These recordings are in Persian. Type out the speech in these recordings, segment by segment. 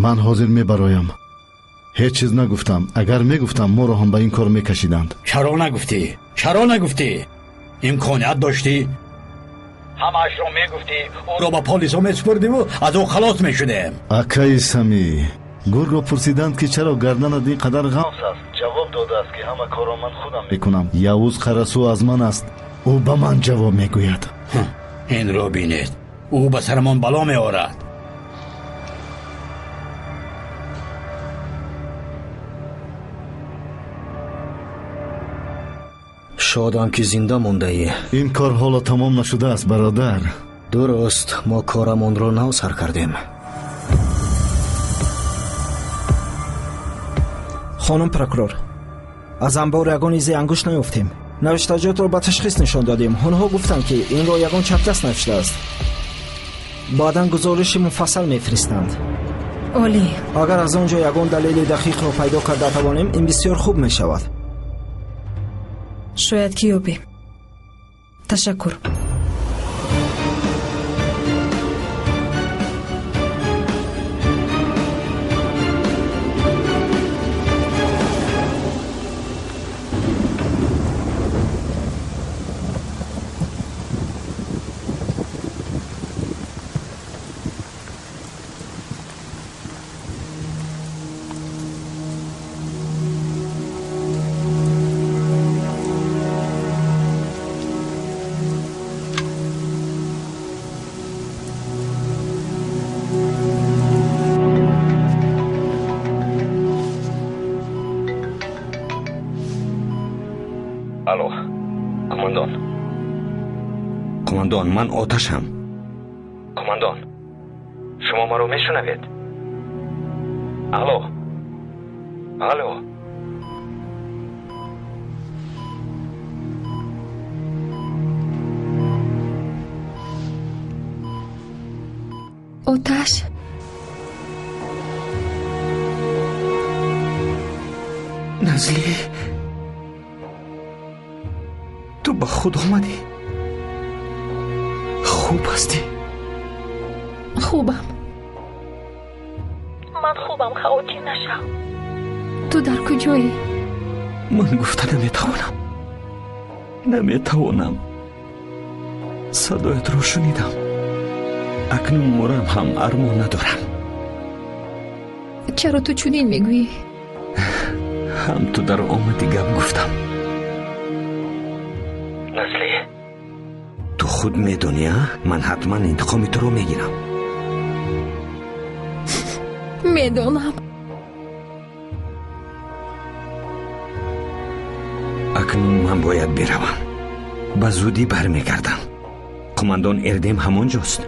من حاضر میبرایم. هیچ چیز نگفتم. اگر میگفتم ما رو هم به این کار میکشیدند. چرا نگفتی؟ چرا نگفتی؟ امکانیت داشتی؟ همش رو میگفتی، او رو با پلیس ها میسپردی و از او خلاص میشدیم. اکای سمی گرگ رو پرسیدند که چرا گردنت این قدر غمز است. جواب داده است که همه کارا من خودم میکنم. یوز خرسو از من است. او به من جواب میگوید. این رو بینید، او به سرمان بلا میآورد. شادم که زنده مونده ای. این کار حالا تمام نشده است برادر. درست، ما کارمون رو نو سر کردیم. خانم پروکرور، از انبار یگان ایزی انگوش نیفتیم. نوشتجات رو به تشخیص نشان دادیم. اونها گفتن که این رو یگان چپ دست نوشته است. بعداً گزارش مفصل میفرستند. عالی. اگر از اونجا یگان دلیل دقیق رو پیدا کرده توانیم این بسیار خوب می شود. شاید که یابیم. تشکر. الو کماندان، من آتشم. کماندان، شما ما رو میشنوید؟ الو آتش. نزلی، تو با خود آمدی؟ خوب هستی؟ خوبم. من خوبم، خواهی نشو. تو در کجایی؟ من گفته نمیتوانم. صدایت رو شنیدم. اکنون مرم هم ارمان ندارم. چرا تو چنین میگویی؟ هم تو در آمدی گپ گفتم. نزلی، تو خود میدونی من حتما انتقام تو رو میگیرم. میدونم. اکنون من باید بروم. به زودی برمیگردم. کماندان اردم همونجاست.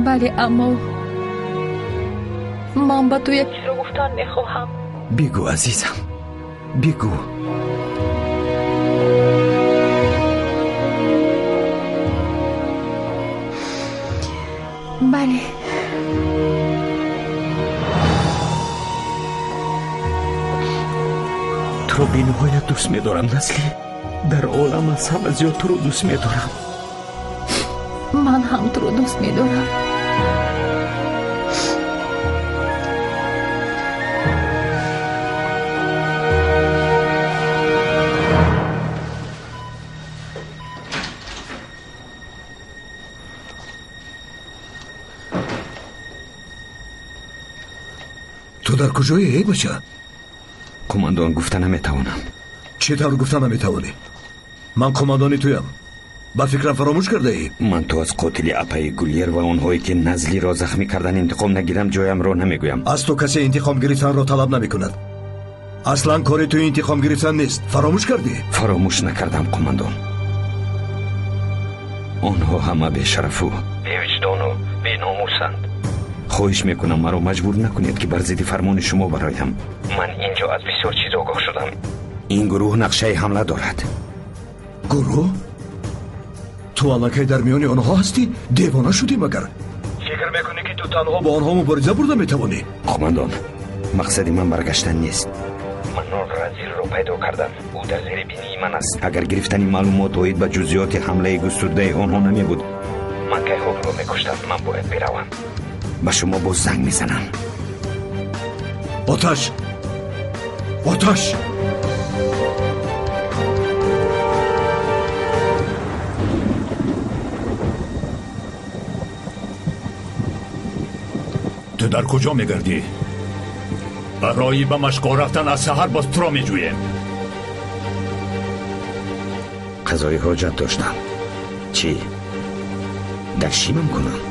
بله، اما من به تو یک چیز رو گفتن میخواهم. بگو عزیزم، بگو. بله. تو رو بینهایت دوست میدارم نزلی. در عالم از همه زیاد تو رو دوست میدارم. من هم تو رو دوست میدارم. تو در کجایی ای بچه؟ کماندان گفته نمیتوانم. چطور گفته نمیتوانی؟ من کماندانی تویم. با فکرم فراموش کرده ای؟ من تو از قاتل اپای گولیر و اونهایی که نزلی را زخمی کردن انتقام نگیرم جایم را نمیگویم. از تو کسی انتقام گرفتن را طلب نمی کند. اصلا کاری تو انتقام گرفتن نیست. فراموش کردی؟ فراموش نکردم کماندان. آنها همه به شرف و به وجدان و به ناموسند. خواهش میکنم مرا مجبور نکنید که بر ضد فرمان شما برایم. من اینجا از بسیار چیز آگاه شدم. این گروه نقشه حمله دارد. گروه؟ تو الکی در میان آنها هستی؟ دیوانه شدی مگر؟ فکر میکنی که تو تنها با آنها مبارزه برده میتوانی؟ کماندان، مقصد من برگشتن نیست. من رازیل رو پیدا کردم. او در زیر بینی من است. اگر گرفتن معلومات اوید به جزئیات حمله گسترده آنها نمی بود، من که خود رو میکشتم. من باید بروم. به شما باز زنگ میزنم. آتش آتش تو در کجا میگردی؟ برای به مشقا رفتن از سحر باز تو را میجویم. قضای حاجت داشتم. چی؟ در شیمم کنم؟